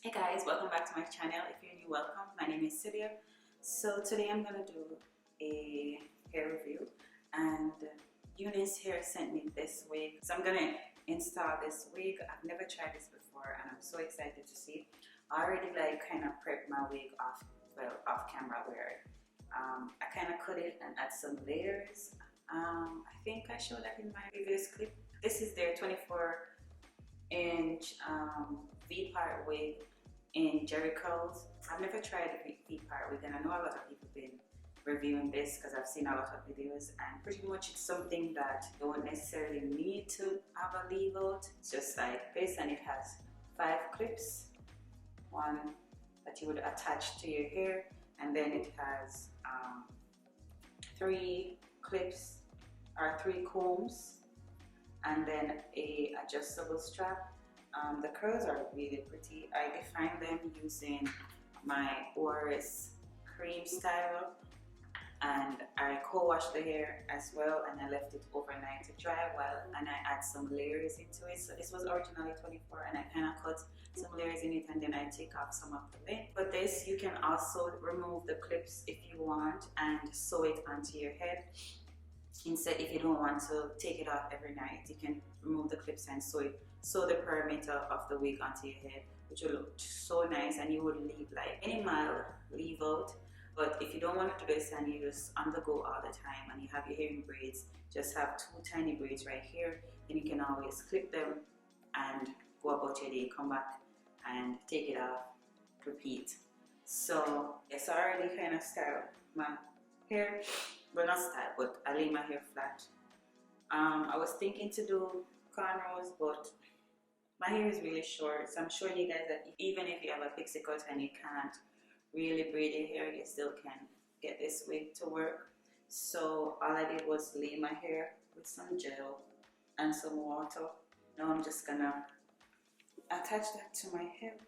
Hey guys, welcome back to my channel. If you're new, welcome. My name is Celia. So today I'm gonna do a hair review, and Unice here sent me this wig. So I'm gonna install this wig. I've never tried this before and I'm so excited to see. I already kind of prepped my wig off camera where I kind of cut it and add some layers. I think I showed that in my previous clip. This is their 24-inch V-part wig in Jerry curls. I've never tried a V-part wig, and I know a lot of people have been reviewing this because I've seen a lot of videos, and pretty much it's something that you don't necessarily need to have a leave out. It's just like this, and it has 5 clips, one that you would attach to your hair, and then it has 3 clips or 3 combs, and then a adjustable strap. The curls are really pretty. I defined them using my ORS cream style, and I co-washed the hair as well, and I left it overnight to dry and I add some layers into it. So this was originally 24, and I kind of cut some layers in it, and then I take off some of the length. But this, you can also remove the clips if you want and sew it onto your head. Instead, if you don't want to take it off every night, you can remove the clips and sew the perimeter of the wig onto your head, which will look so nice, and you would leave like minimal leave out. But if you don't want to do this and you're just on the go all the time and you have your hair in braids, just have 2 tiny braids right here, then you can always clip them and go about your day, come back and take it off, repeat. So yes, I already kind of styled my hair. Well, not style, but I lay my hair flat. I was thinking to do cornrows, but my hair is really short, so I'm showing you guys that even if you have a pixie cut and you can't really braid your hair, you still can get this wig to work. So all I did was lay my hair with some gel and some water. Now I'm just gonna attach that to my hair.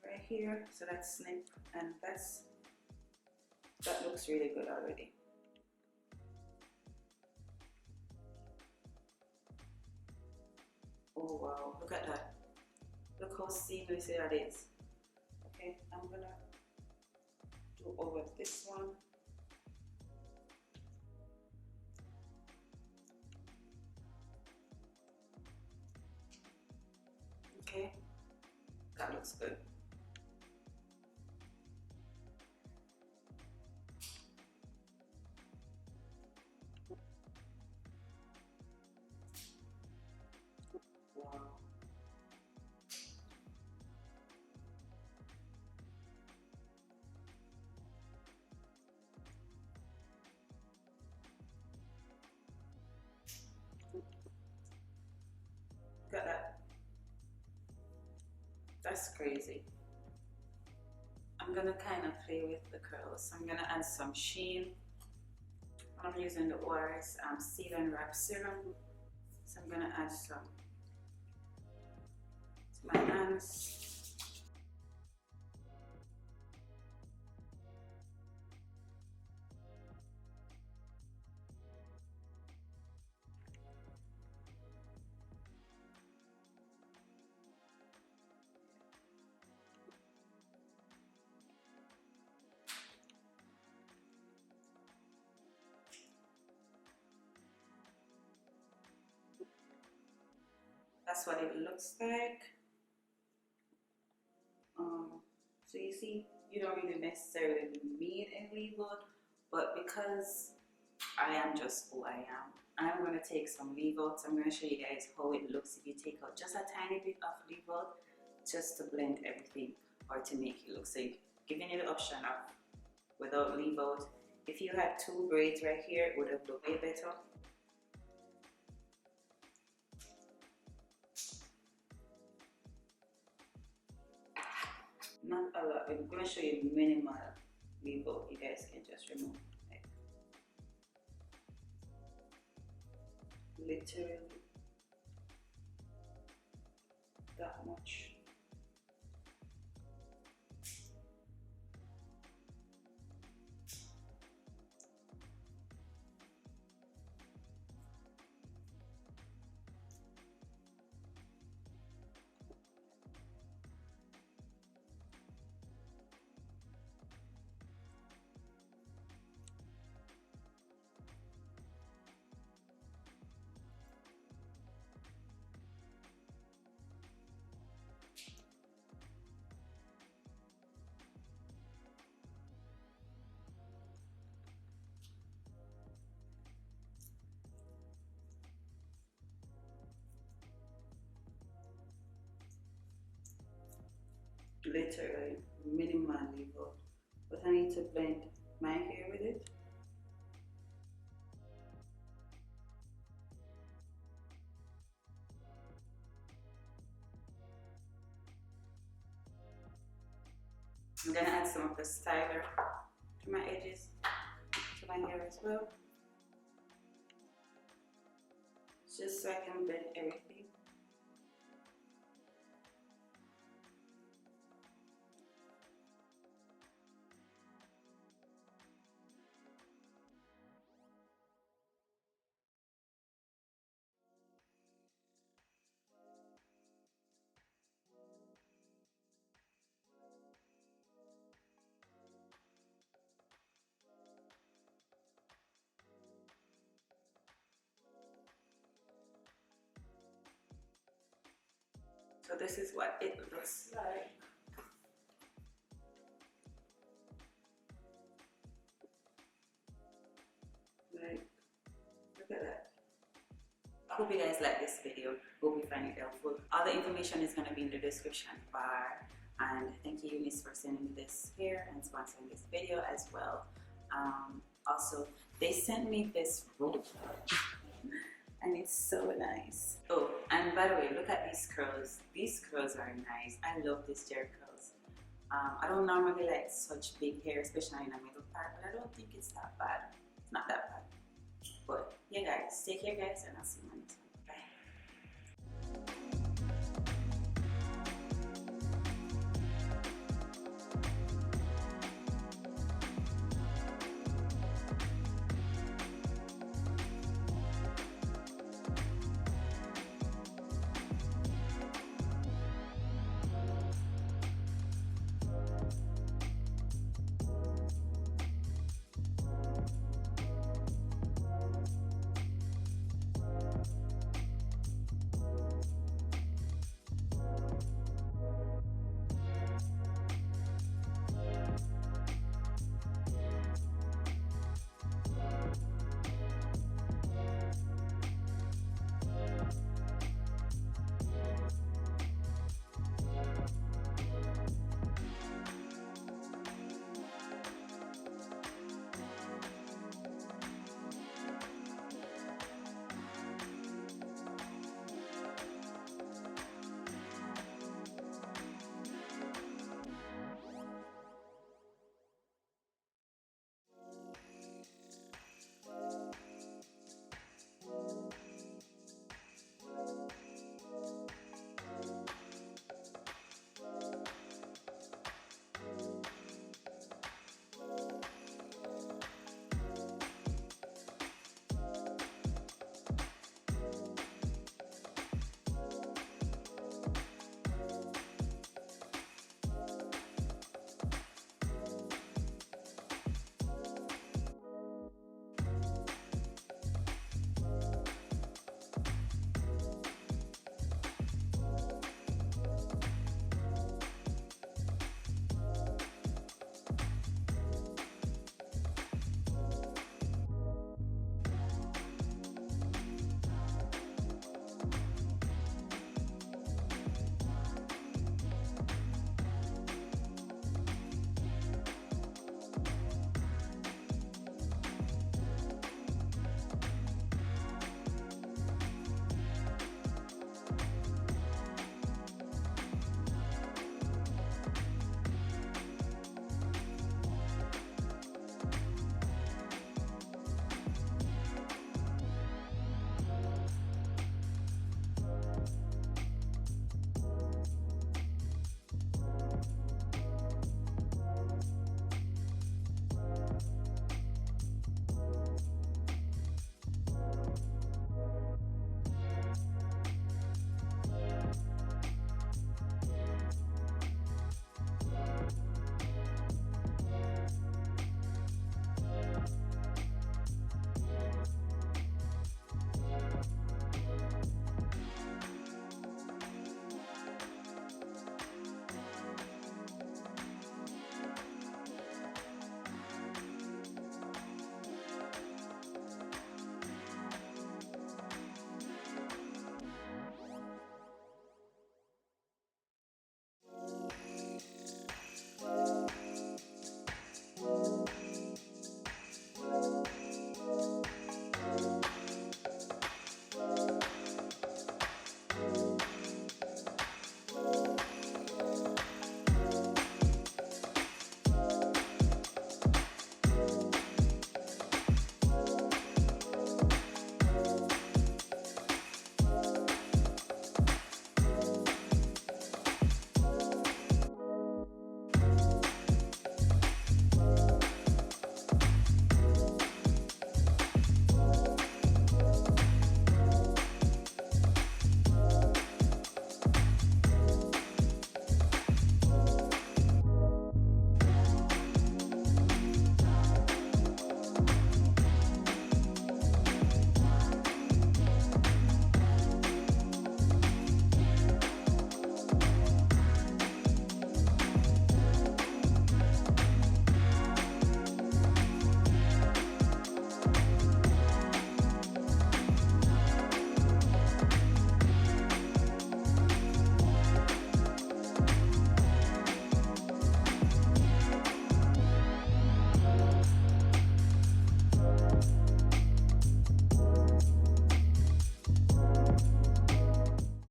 Right here, so that's snip, and that looks really good already. Oh wow, look at that. Look how seamless that is. Okay, I'm gonna do over this one. Okay, that looks good. Wow. Look at that. That's crazy. I'm gonna kind of play with the curls. I'm gonna add some sheen. I'm using the ORS Seal and Wrap Serum. So I'm gonna add some to my hands. That's what it looks like. So you see, you don't really necessarily need a leave out, but because I am just who I am, I'm going to take some leave out. I'm going to show you guys how it looks if you take out just a tiny bit of leave out, just to blend everything or to make it look safe. Giving you the option of without leave out. If you had 2 braids right here, it would have looked way better. Not a lot. I'm going to show you minimal leave out. You guys can just remove like, literally that much. literally minimally gold, but I need to blend my hair with it. I'm gonna add some of the styler to my edges, to my hair as well, just so I can blend everything. So this is what it looks like. Like, look at that. I hope you guys like this video. Hope you find it helpful. All the information is going to be in the description bar. And thank you, Unice, for sending me this here and sponsoring this video as well. Also, they sent me this rope. And it's so nice. Oh, and by the way, look at these curls. These curls are nice. I love these gel curls. I don't normally like such big hair, especially in the middle part, but I don't think it's that bad. It's not that bad. But yeah, guys, take care, guys, and I'll see you next time.